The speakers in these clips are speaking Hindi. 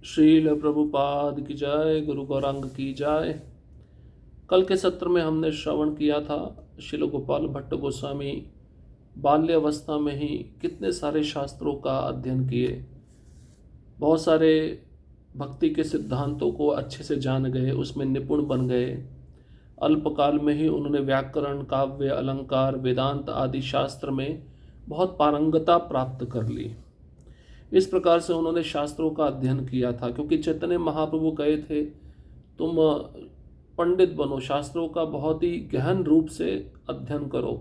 श्रील प्रभुपाद की जय, गुरु गौरांग की जय। कल के सत्र में हमने श्रवण किया था श्रील गोपाल भट्ट गोस्वामी बाल्यावस्था में ही कितने सारे शास्त्रों का अध्ययन किए, बहुत सारे भक्ति के सिद्धांतों को अच्छे से जान गए, उसमें निपुण बन गए। अल्पकाल में ही उन्होंने व्याकरण, काव्य, अलंकार, वेदांत आदि शास्त्र में बहुत पारंगता प्राप्त कर ली। इस प्रकार से उन्होंने शास्त्रों का अध्ययन किया था, क्योंकि चैतन्य महाप्रभु कहे थे तुम पंडित बनो, शास्त्रों का बहुत ही गहन रूप से अध्ययन करो।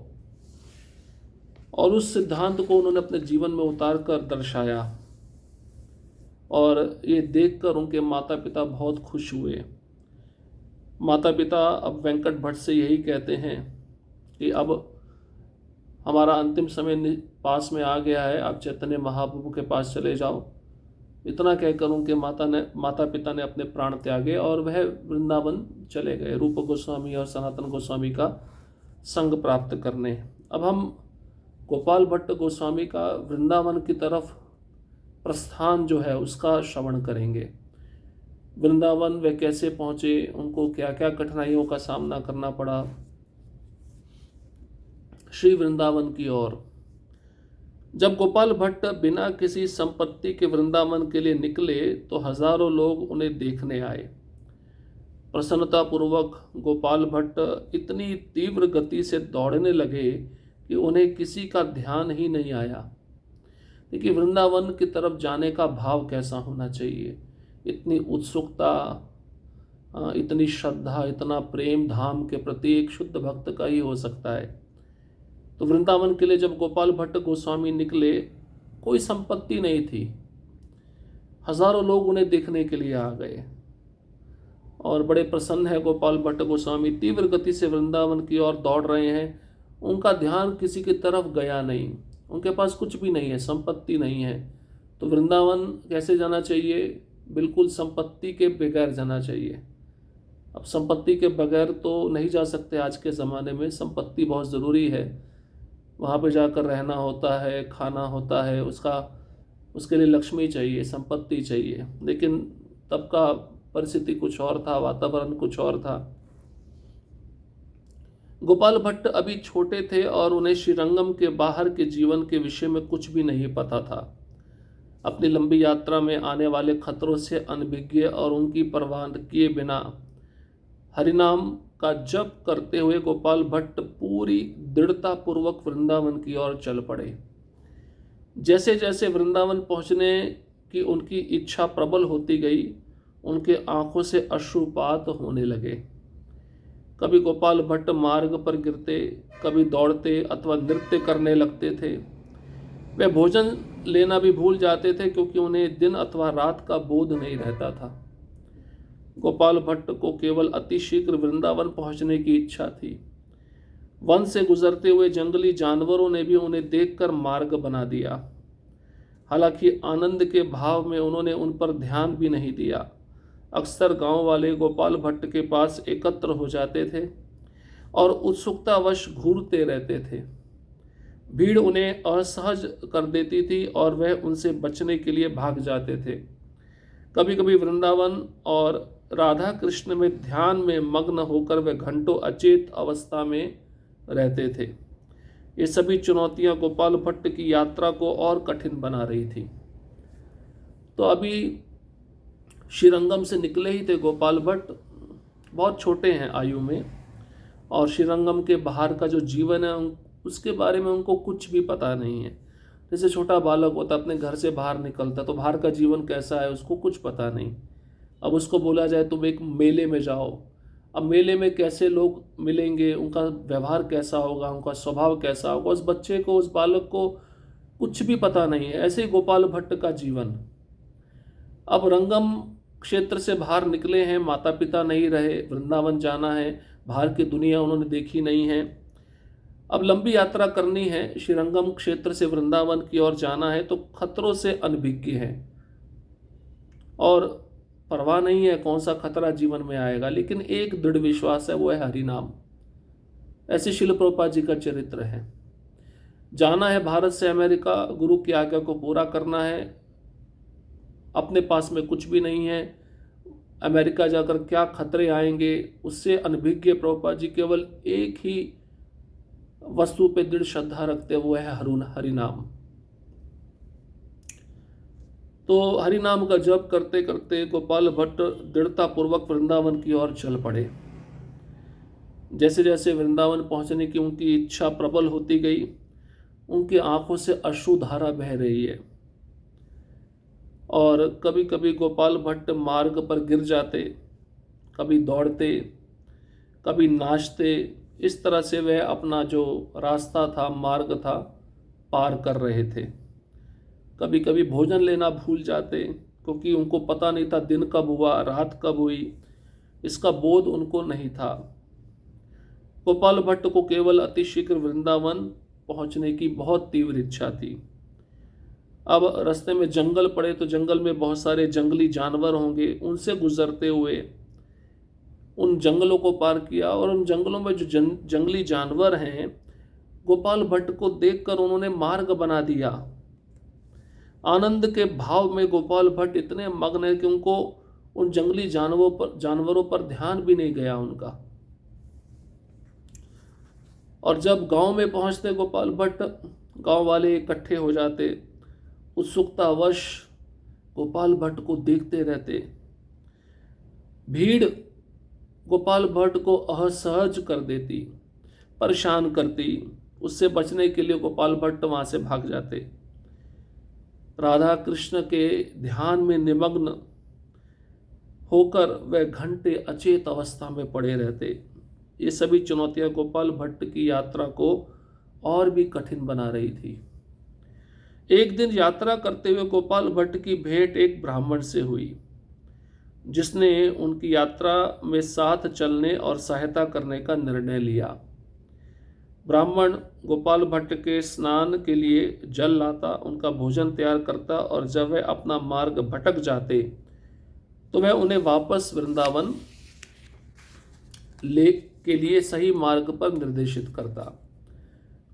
और उस सिद्धांत को उन्होंने अपने जीवन में उतार कर दर्शाया, और ये देखकर उनके माता पिता बहुत खुश हुए। माता पिता अब वेंकट भट्ट से यही कहते हैं कि अब हमारा अंतिम समय पास में आ गया है, आप चैतन्य महाप्रभु के पास चले जाओ। इतना कहकर उनके माता पिता ने अपने प्राण त्यागे और वह वृंदावन चले गए, रूप गोस्वामी और सनातन गोस्वामी का संग प्राप्त करने। अब हम गोपाल भट्ट गोस्वामी का वृंदावन की तरफ प्रस्थान जो है उसका श्रवण करेंगे। वृंदावन वे कैसे पहुँचे, उनको क्या क्या कठिनाइयों का सामना करना पड़ा। श्री वृंदावन की ओर जब गोपाल भट्ट बिना किसी संपत्ति के वृंदावन के लिए निकले तो हजारों लोग उन्हें देखने आए। प्रसन्नतापूर्वक गोपाल भट्ट इतनी तीव्र गति से दौड़ने लगे कि उन्हें किसी का ध्यान ही नहीं आया। देखिए, वृंदावन की तरफ जाने का भाव कैसा होना चाहिए। इतनी उत्सुकता, इतनी श्रद्धा, इतना प्रेम धाम के प्रति एक शुद्ध भक्त का ही हो सकता है। तो वृंदावन के लिए जब गोपाल भट्ट गोस्वामी निकले, कोई संपत्ति नहीं थी, हजारों लोग उन्हें देखने के लिए आ गए और बड़े प्रसन्न है गोपाल भट्ट गोस्वामी। तीव्र गति से वृंदावन की ओर दौड़ रहे हैं, उनका ध्यान किसी की तरफ गया नहीं। उनके पास कुछ भी नहीं है, संपत्ति नहीं है। तो वृंदावन कैसे जाना चाहिए? बिल्कुल संपत्ति के बगैर जाना चाहिए। अब संपत्ति के बगैर तो नहीं जा सकते, आज के ज़माने में संपत्ति बहुत ज़रूरी है। वहाँ पे जाकर रहना होता है, खाना होता है, उसके लिए लक्ष्मी चाहिए, संपत्ति चाहिए। लेकिन तब का परिस्थिति कुछ और था, वातावरण कुछ और था। गोपाल भट्ट अभी छोटे थे और उन्हें श्रीरंगम के बाहर के जीवन के विषय में कुछ भी नहीं पता था। अपनी लंबी यात्रा में आने वाले खतरों से अनभिज्ञ और उनकी परवाह किए बिना हरिनाम का जप करते हुए गोपाल भट्ट पूरी दृढ़ता पूर्वक वृंदावन की ओर चल पड़े। जैसे जैसे वृंदावन पहुंचने की उनकी इच्छा प्रबल होती गई, उनके आंखों से अश्रुपात होने लगे। कभी गोपाल भट्ट मार्ग पर गिरते, कभी दौड़ते अथवा नृत्य करने लगते थे। वे भोजन लेना भी भूल जाते थे, क्योंकि उन्हें दिन अथवा रात का बोध नहीं रहता था। गोपाल भट्ट को केवल अतिशीघ्र वृंदावन पहुंचने की इच्छा थी। वन से गुजरते हुए जंगली जानवरों ने भी उन्हें देखकर मार्ग बना दिया। हालांकि आनंद के भाव में उन्होंने उन पर ध्यान भी नहीं दिया। अक्सर गांव वाले गोपाल भट्ट के पास एकत्र हो जाते थे और उत्सुकतावश घूरते रहते थे। भीड़ उन्हें असहज कर देती थी और वह उनसे बचने के लिए भाग जाते थे। कभी कभी वृंदावन और राधा कृष्ण में ध्यान में मग्न होकर वे घंटों अचेत अवस्था में रहते थे। ये सभी चुनौतियां गोपाल भट्ट की यात्रा को और कठिन बना रही थी। तो अभी श्रीरंगम से निकले ही थे गोपाल भट्ट, बहुत छोटे हैं आयु में, और श्रीरंगम के बाहर का जो जीवन है उसके बारे में उनको कुछ भी पता नहीं है। जैसे छोटा बालक होता, अपने घर से बाहर निकलता तो बाहर का जीवन कैसा है उसको कुछ पता नहीं। अब उसको बोला जाए तुम एक मेले में जाओ, अब मेले में कैसे लोग मिलेंगे, उनका व्यवहार कैसा होगा, उनका स्वभाव कैसा होगा, उस बच्चे को, उस बालक को कुछ भी पता नहीं है। ऐसे ही गोपाल भट्ट का जीवन। अब रंगम क्षेत्र से बाहर निकले हैं, माता पिता नहीं रहे, वृंदावन जाना है, बाहर की दुनिया उन्होंने देखी नहीं है। अब लंबी यात्रा करनी है, श्रीरंगम क्षेत्र से वृंदावन की ओर जाना है, तो खतरों से अनभिज्ञ है और परवाह नहीं है कौन सा खतरा जीवन में आएगा, लेकिन एक दृढ़ विश्वास है, वो है हरिनाम। ऐसे श्रील प्रभुपाद जी का चरित्र है। जाना है भारत से अमेरिका, गुरु की आज्ञा को पूरा करना है, अपने पास में कुछ भी नहीं है, अमेरिका जाकर क्या खतरे आएंगे, उससे अनभिज्ञ प्रभुपाद जी केवल एक ही वस्तु पे दृढ़ श्रद्धा रखते, वो है हरिनाम। तो हरिनाम का जप करते करते गोपाल भट्ट दृढ़ता पूर्वक वृंदावन की ओर चल पड़े। जैसे जैसे वृंदावन पहुंचने की उनकी इच्छा प्रबल होती गई, उनकी आंखों से अश्रुधारा बह रही है। और कभी कभी गोपाल भट्ट मार्ग पर गिर जाते, कभी दौड़ते, कभी नाचते। इस तरह से वह अपना जो रास्ता था, मार्ग था, पार कर रहे थे। कभी कभी भोजन लेना भूल जाते, क्योंकि उनको पता नहीं था दिन कब हुआ, रात कब हुई, इसका बोध उनको नहीं था। गोपाल भट्ट को केवल अतिशीघ्र वृंदावन पहुंचने की बहुत तीव्र इच्छा थी। अब रास्ते में जंगल पड़े तो जंगल में बहुत सारे जंगली जानवर होंगे, उनसे गुजरते हुए उन जंगलों को पार किया। और उन जंगलों में जो जंगली जानवर हैं, गोपाल भट्ट को देखकर उन्होंने मार्ग बना दिया। आनंद के भाव में गोपाल भट्ट इतने मग्न है कि उनको उन जंगली जानवरों पर ध्यान भी नहीं गया उनका। और जब गांव में पहुंचते गोपाल भट्ट, गांव वाले इकट्ठे हो जाते, उत्सुकतावश गोपाल भट्ट को देखते रहते। भीड़ गोपाल भट्ट को असहज कर देती, परेशान करती। उससे बचने के लिए गोपाल भट्ट वहां से भाग जाते। राधा कृष्ण के ध्यान में निमग्न होकर वह घंटे अचेत अवस्था में पड़े रहते। ये सभी चुनौतियां गोपाल भट्ट की यात्रा को और भी कठिन बना रही थी। एक दिन यात्रा करते हुए गोपाल भट्ट की भेंट एक ब्राह्मण से हुई, जिसने उनकी यात्रा में साथ चलने और सहायता करने का निर्णय लिया। ब्राह्मण गोपाल भट्ट के स्नान के लिए जल लाता, उनका भोजन तैयार करता, और जब वह अपना मार्ग भटक जाते तो वह उन्हें वापस वृंदावन ले के लिए सही मार्ग पर निर्देशित करता।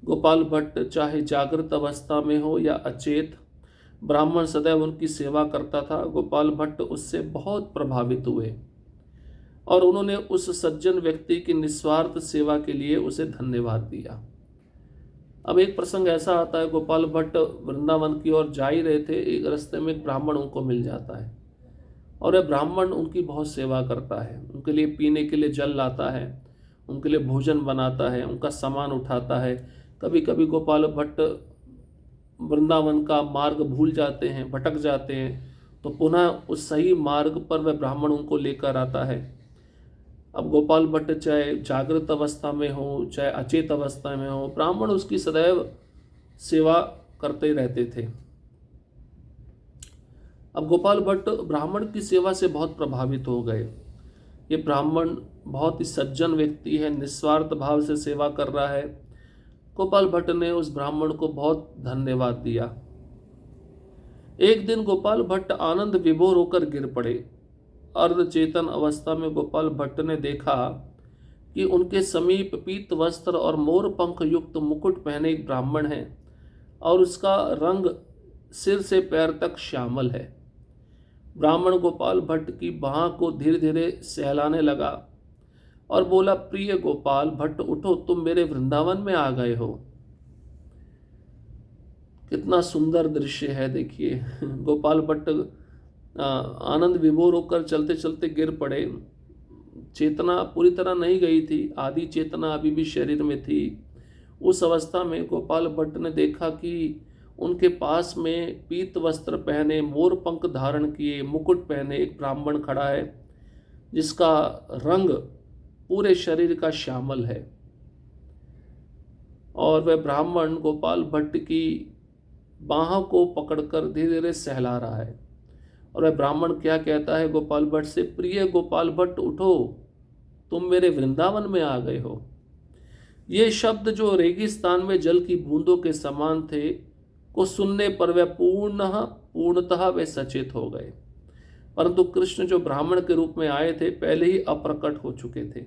गोपाल भट्ट चाहे जागृत अवस्था में हो या अचेत, ब्राह्मण सदैव उनकी सेवा करता था। गोपाल भट्ट उससे बहुत प्रभावित हुए और उन्होंने उस सज्जन व्यक्ति की निस्वार्थ सेवा के लिए उसे धन्यवाद दिया। अब एक प्रसंग ऐसा आता है, गोपाल भट्ट वृंदावन की ओर जा ही रहे थे, एक रास्ते में एक ब्राह्मण उनको मिल जाता है और वह ब्राह्मण उनकी बहुत सेवा करता है, उनके लिए पीने के लिए जल लाता है, उनके लिए भोजन बनाता है, उनका सामान उठाता है। कभी कभी गोपाल भट्ट वृंदावन का मार्ग भूल जाते हैं, भटक जाते हैं, तो पुनः उस सही मार्ग पर वह ब्राह्मण उनको लेकर आता है। अब गोपाल भट्ट चाहे जागृत अवस्था में हो चाहे अचेत अवस्था में हो, ब्राह्मण उसकी सदैव सेवा करते रहते थे। अब गोपाल भट्ट ब्राह्मण की सेवा से बहुत प्रभावित हो गए। ये ब्राह्मण बहुत ही सज्जन व्यक्ति है, निस्वार्थ भाव से सेवा कर रहा है। गोपाल भट्ट ने उस ब्राह्मण को बहुत धन्यवाद दिया। एक दिन गोपाल भट्ट आनंद विभोर होकर गिर पड़े। अर्धचेतन अवस्था में गोपाल भट्ट ने देखा कि उनके समीप पीत वस्त्र और मोर पंख युक्त मुकुट पहने एक ब्राह्मण है और उसका रंग सिर से पैर तक श्यामल है। ब्राह्मण गोपाल भट्ट की बाह को धीरे धीरे सहलाने लगा और बोला, प्रिय गोपाल भट्ट उठो, तुम मेरे वृंदावन में आ गए हो। कितना सुंदर दृश्य है, देखिए। गोपाल भट्ट आनंद विभोर होकर चलते चलते गिर पड़े। चेतना पूरी तरह नहीं गई थी, आधी चेतना अभी भी शरीर में थी। उस अवस्था में गोपाल भट्ट ने देखा कि उनके पास में पीत वस्त्र पहने, मोर पंख धारण किए, मुकुट पहने एक ब्राह्मण खड़ा है, जिसका रंग पूरे शरीर का श्यामल है। और वह ब्राह्मण गोपाल भट्ट की बाहों को पकड़कर धीरे धीरे सहला रहा है। और वह ब्राह्मण क्या कहता है गोपाल भट्ट से, प्रिय गोपाल भट्ट उठो, तुम मेरे वृंदावन में आ गए हो। ये शब्द जो रेगिस्तान में जल की बूंदों के समान थे, को सुनने पर वह पूर्णतः वे सचेत हो गए। परंतु कृष्ण जो ब्राह्मण के रूप में आए थे, पहले ही अप्रकट हो चुके थे।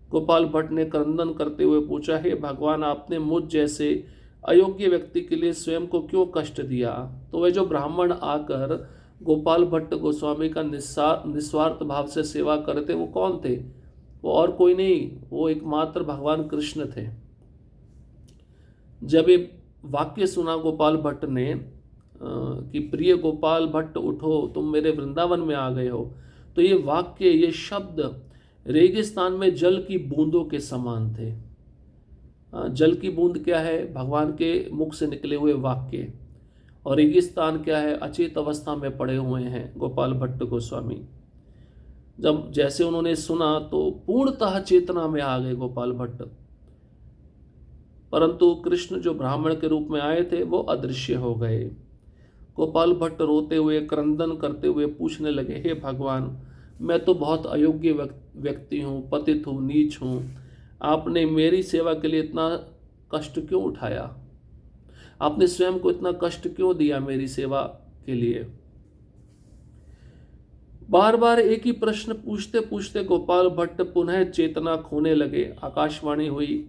गोपाल भट्ट ने क्रंदन करते हुए पूछा, हे भगवान, आपने मुझ जैसे अयोग्य व्यक्ति के लिए स्वयं को क्यों कष्ट दिया? तो वह जो ब्राह्मण आकर गोपाल भट्ट गोस्वामी का निस्वार्थ भाव से सेवा करते, वो कौन थे? वो और कोई नहीं, वो एकमात्र भगवान कृष्ण थे। जब ये वाक्य सुना गोपाल भट्ट ने कि प्रिय गोपाल भट्ट उठो, तुम मेरे वृंदावन में आ गए हो, तो ये वाक्य, ये शब्द रेगिस्तान में जल की बूंदों के समान थे। जल की बूंद क्या है? भगवान के मुख से निकले हुए वाक्य। और रेगिस्तान क्या है? अचेत अवस्था में पड़े हुए हैं गोपाल भट्ट गोस्वामी। जब जैसे उन्होंने सुना तो पूर्णतः चेतना में आ गए गोपाल भट्ट, परंतु कृष्ण जो ब्राह्मण के रूप में आए थे वो अदृश्य हो गए। गोपाल भट्ट रोते हुए, क्रंदन करते हुए पूछने लगे, हे भगवान, मैं तो बहुत अयोग्य व्यक्ति हूँ, पतित हूँ, नीच हूँ, आपने मेरी सेवा के लिए इतना कष्ट क्यों उठाया? आपने स्वयं को इतना कष्ट क्यों दिया मेरी सेवा के लिए? बार बार एक ही प्रश्न पूछते पूछते गोपाल भट्ट पुनः चेतना खोने लगे। आकाशवाणी हुई,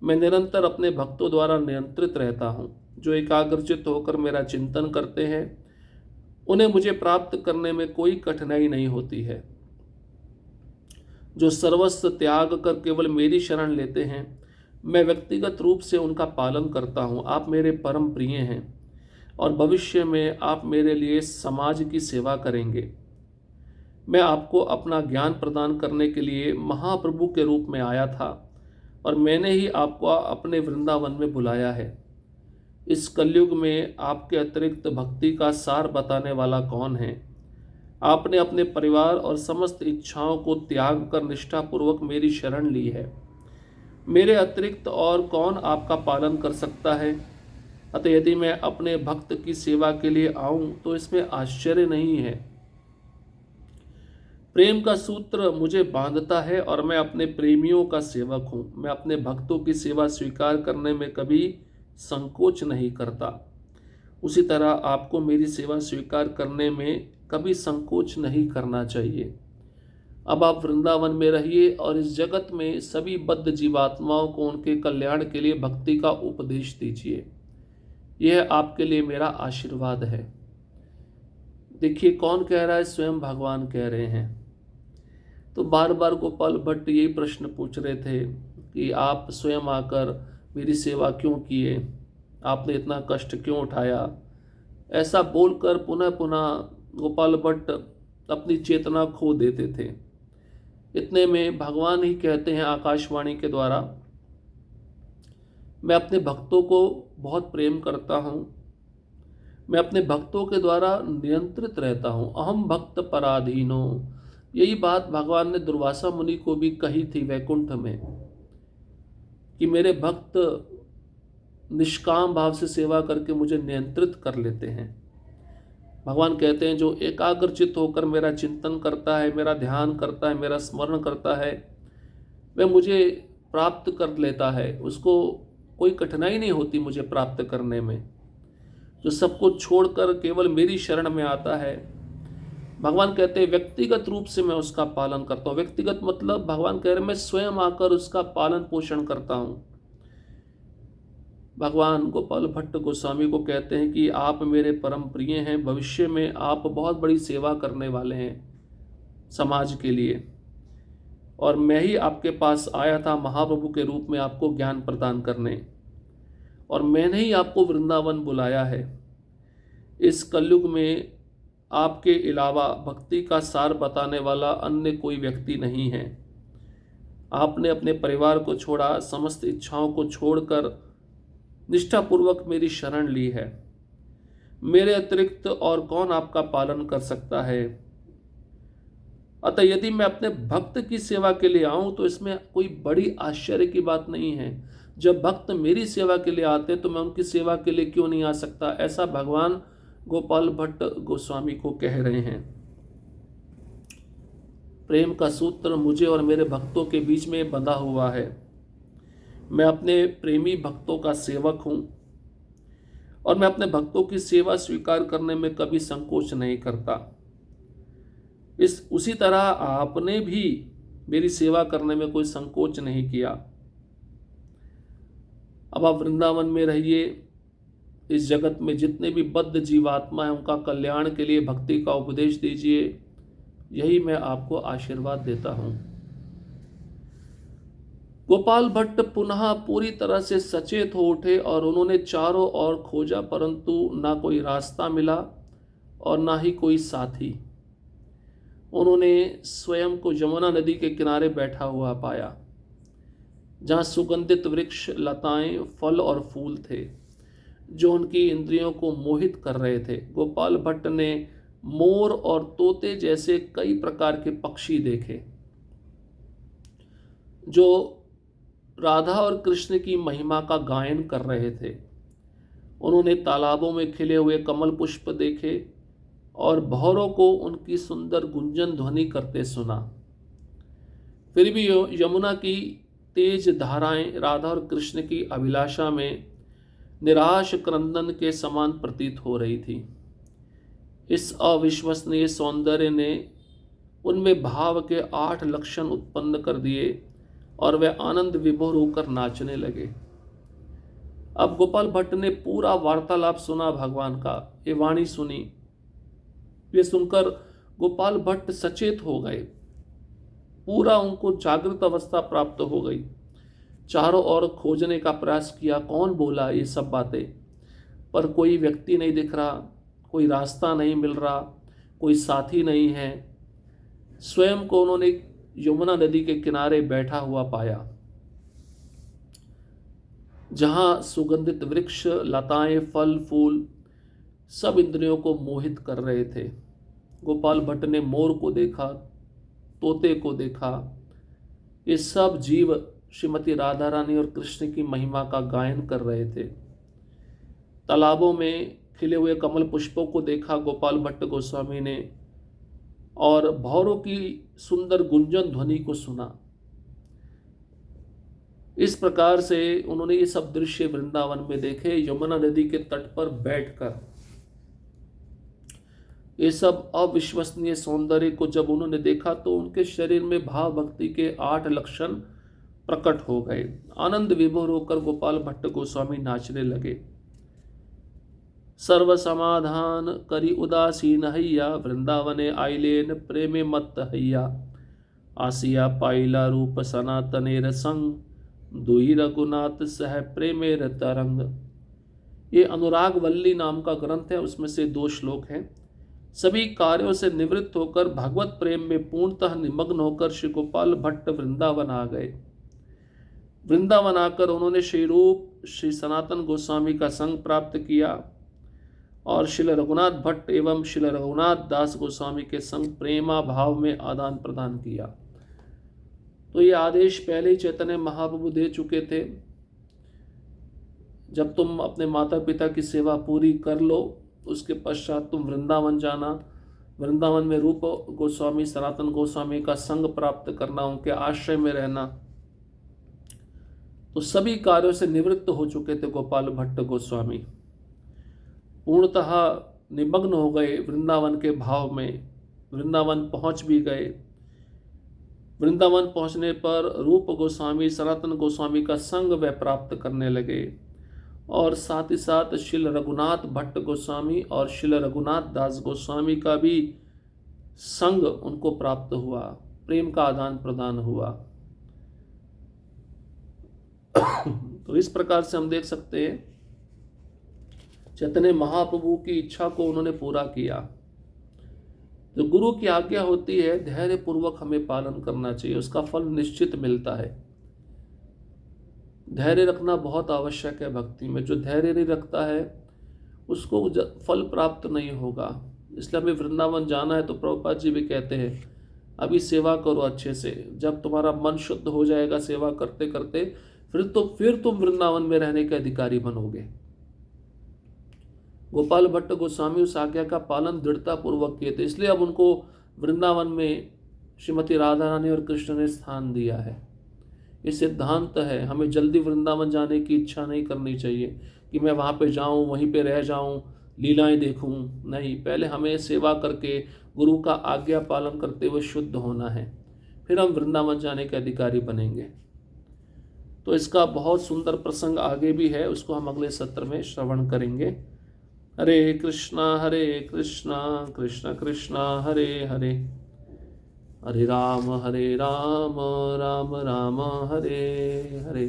मैं निरंतर अपने भक्तों द्वारा नियंत्रित रहता हूँ, जो एकाग्रचित होकर मेरा चिंतन करते हैं, उन्हें मुझे प्राप्त करने में कोई कठिनाई नहीं होती है। जो सर्वस्व त्याग कर केवल मेरी शरण लेते हैं, मैं व्यक्तिगत रूप से उनका पालन करता हूँ। आप मेरे परम प्रिय हैं और भविष्य में आप मेरे लिए समाज की सेवा करेंगे। मैं आपको अपना ज्ञान प्रदान करने के लिए महाप्रभु के रूप में आया था और मैंने ही आपको अपने वृंदावन में बुलाया है। इस कलयुग में आपके अतिरिक्त भक्ति का सार बताने वाला कौन है? आपने अपने परिवार और समस्त इच्छाओं को त्याग कर निष्ठापूर्वक मेरी शरण ली है। मेरे अतिरिक्त और कौन आपका पालन कर सकता है? अतः यदि मैं अपने भक्त की सेवा के लिए आऊं तो इसमें आश्चर्य नहीं है। प्रेम का सूत्र मुझे बांधता है और मैं अपने प्रेमियों का सेवक हूं। मैं अपने भक्तों की सेवा स्वीकार करने में कभी संकोच नहीं करता। उसी तरह आपको मेरी सेवा स्वीकार करने में कभी संकोच नहीं करना चाहिए। अब आप वृंदावन में रहिए और इस जगत में सभी बद्ध जीवात्माओं को उनके कल्याण के लिए भक्ति का उपदेश दीजिए। यह आपके लिए मेरा आशीर्वाद है। देखिए कौन कह रहा है? स्वयं भगवान कह रहे हैं। तो बार बार गोपाल भट्ट यही प्रश्न पूछ रहे थे कि आप स्वयं आकर मेरी सेवा क्यों किए, आपने इतना कष्ट क्यों उठाया। ऐसा बोलकर पुनः पुनः गोपाल भट्ट अपनी चेतना खो देते थे। इतने में भगवान ही कहते हैं आकाशवाणी के द्वारा, मैं अपने भक्तों को बहुत प्रेम करता हूँ, मैं अपने भक्तों के द्वारा नियंत्रित रहता हूँ। अहम भक्त पराधीनो। यही बात भगवान ने दुर्वासा मुनि को भी कही थी वैकुंठ में कि मेरे भक्त निष्काम भाव से सेवा करके मुझे नियंत्रित कर लेते हैं। भगवान कहते हैं जो एकाग्रचित होकर मेरा चिंतन करता है, मेरा ध्यान करता है, मेरा स्मरण करता है, वह मुझे प्राप्त कर लेता है। उसको कोई कठिनाई नहीं होती मुझे प्राप्त करने में। जो सब कुछ छोड़कर केवल मेरी शरण में आता है, भगवान कहते हैं व्यक्तिगत रूप से मैं उसका पालन करता हूँ। व्यक्तिगत मतलब भगवान कह रहे हैं मैं स्वयं आकर उसका पालन पोषण करता हूँ। भगवान गोपाल भट्ट गोस्वामी को कहते हैं कि आप मेरे परम प्रिय हैं, भविष्य में आप बहुत बड़ी सेवा करने वाले हैं समाज के लिए, और मैं ही आपके पास आया था महाप्रभु के रूप में आपको ज्ञान प्रदान करने, और मैंने ही आपको वृंदावन बुलाया है। इस कलयुग में आपके अलावा भक्ति का सार बताने वाला अन्य कोई व्यक्ति नहीं है। आपने अपने परिवार को छोड़ा, समस्त इच्छाओं को छोड़कर निष्ठापूर्वक मेरी शरण ली है। मेरे अतिरिक्त और कौन आपका पालन कर सकता है? अतः यदि मैं अपने भक्त की सेवा के लिए आऊं तो इसमें कोई बड़ी आश्चर्य की बात नहीं है। जब भक्त मेरी सेवा के लिए आते तो मैं उनकी सेवा के लिए क्यों नहीं आ सकता? ऐसा भगवान गोपाल भट्ट गोस्वामी को कह रहे हैं। प्रेम का सूत्र मुझे और मेरे भक्तों के बीच में बंधा हुआ है। मैं अपने प्रेमी भक्तों का सेवक हूँ और मैं अपने भक्तों की सेवा स्वीकार करने में कभी संकोच नहीं करता। उसी तरह आपने भी मेरी सेवा करने में कोई संकोच नहीं किया। अब आप वृंदावन में रहिए, इस जगत में जितने भी बद्ध जीवात्मा हैं उनका कल्याण के लिए भक्ति का उपदेश दीजिए, यही मैं आपको आशीर्वाद देता हूँ। गोपाल भट्ट पुनः पूरी तरह से सचेत हो उठे और उन्होंने चारों ओर खोजा, परंतु ना कोई रास्ता मिला और ना ही कोई साथी। उन्होंने स्वयं को यमुना नदी के किनारे बैठा हुआ पाया, जहाँ सुगंधित वृक्ष, लताएं, फल और फूल थे जो उनकी इंद्रियों को मोहित कर रहे थे। गोपाल भट्ट ने मोर और तोते जैसे कई प्रकार के पक्षी देखे जो राधा और कृष्ण की महिमा का गायन कर रहे थे। उन्होंने तालाबों में खिले हुए कमल पुष्प देखे और भौरों को उनकी सुंदर गुंजन ध्वनि करते सुना। फिर भी यमुना की तेज धाराएं राधा और कृष्ण की अभिलाषा में निराश क्रंदन के समान प्रतीत हो रही थी। इस अविश्वसनीय सौंदर्य ने उनमें भाव के 8 लक्षण उत्पन्न कर दिए और वे आनंद विभोर होकर नाचने लगे। अब गोपाल भट्ट ने पूरा वार्तालाप सुना, भगवान का ये वाणी सुनी। ये सुनकर गोपाल भट्ट सचेत हो गए, पूरा उनको जागृत अवस्था प्राप्त हो गई। चारों ओर खोजने का प्रयास किया, कौन बोला ये सब बातें, पर कोई व्यक्ति नहीं दिख रहा, कोई रास्ता नहीं मिल रहा, कोई साथी नहीं है। स्वयं को उन्होंने यमुना नदी के किनारे बैठा हुआ पाया, जहां सुगंधित वृक्ष, लताएं, फल फूल सब इंद्रियों को मोहित कर रहे थे। गोपाल भट्ट ने मोर को देखा, तोते को देखा। ये सब जीव श्रीमती राधा रानी और कृष्ण की महिमा का गायन कर रहे थे। तालाबों में खिले हुए कमल पुष्पों को देखा गोपाल भट्ट गोस्वामी ने, और भौरों की सुंदर गुंजन ध्वनि को सुना। इस प्रकार से उन्होंने ये सब दृश्य वृंदावन में देखे। यमुना नदी के तट पर बैठकर ये सब अविश्वसनीय सौंदर्य को जब उन्होंने देखा तो उनके शरीर में भाव भक्ति के 8 लक्षण प्रकट हो गए। आनंद विभोर होकर गोपाल भट्ट गोस्वामी नाचने लगे। सर्व समाधान करी उदासीन हैया, वृंदावने आइलेन प्रेमे मत हैया। आसिया पाइला रूप सनातनेर संग, दुई रघुनाथ सह प्रेमेर तरंग। ये अनुराग वल्ली नाम का ग्रंथ है, उसमें से 2 श्लोक हैं। सभी कार्यों से निवृत्त होकर भगवत प्रेम में पूर्णतः निमग्न होकर श्री गोपाल भट्ट वृंदावन आ गए। वृंदावन आकर उन्होंने श्री रूप श्री सनातन गोस्वामी का संग प्राप्त किया और श्रील रघुनाथ भट्ट एवं श्रील रघुनाथ दास गोस्वामी के संग प्रेमा भाव में आदान प्रदान किया। तो ये आदेश पहले ही चैतन्य महाप्रभु दे चुके थे, जब तुम अपने माता पिता की सेवा पूरी कर लो उसके पश्चात तुम वृंदावन जाना, वृंदावन में रूप गोस्वामी सनातन गोस्वामी का संग प्राप्त करना, उनके आश्रय में रहना। तो सभी कार्यों से निवृत्त हो चुके थे गोपाल भट्ट गोस्वामी, पूर्णतः निमग्न हो गए वृंदावन के भाव में। वृंदावन पहुंच भी गए। वृंदावन पहुंचने पर रूप गोस्वामी सनातन गोस्वामी का संग वे प्राप्त करने लगे और साथ ही साथ श्रील रघुनाथ भट्ट गोस्वामी और श्रील रघुनाथ दास गोस्वामी का भी संग उनको प्राप्त हुआ, प्रेम का आदान प्रदान हुआ। तो इस प्रकार से हम देख सकते हैं चैतन्य महाप्रभु की इच्छा को उन्होंने पूरा किया। जो गुरु की आज्ञा होती है धैर्य पूर्वक हमें पालन करना चाहिए, उसका फल निश्चित मिलता है। धैर्य रखना बहुत आवश्यक है भक्ति में। जो धैर्य नहीं रखता है उसको फल प्राप्त नहीं होगा। इसलिए हमें वृंदावन जाना है तो प्रभुपाद जी भी कहते हैं अभी सेवा करो अच्छे से, जब तुम्हारा मन शुद्ध हो जाएगा सेवा करते करते फिर तुम वृंदावन में रहने के अधिकारी बनोगे। गोपाल भट्ट गोस्वामी उस आज्ञा का पालन दृढ़ता पूर्वक किए थे, इसलिए अब उनको वृंदावन में श्रीमती राधा रानी और कृष्ण ने स्थान दिया है। ये सिद्धांत है, हमें जल्दी वृंदावन जाने की इच्छा नहीं करनी चाहिए कि मैं वहाँ पे जाऊँ, वहीं पे रह जाऊँ, लीलाएं देखूँ। नहीं, पहले हमें सेवा करके गुरु का आज्ञा पालन करते हुए शुद्ध होना है, फिर हम वृंदावन जाने के अधिकारी बनेंगे। तो इसका बहुत सुंदर प्रसंग आगे भी है, उसको हम अगले सत्र में श्रवण करेंगे। हरे कृष्णा कृष्ण कृष्णा हरे हरे, हरे राम राम राम हरे हरे।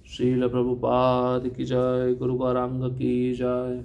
श्रील प्रभुपाद की जय, गुरु गौरांग की जय।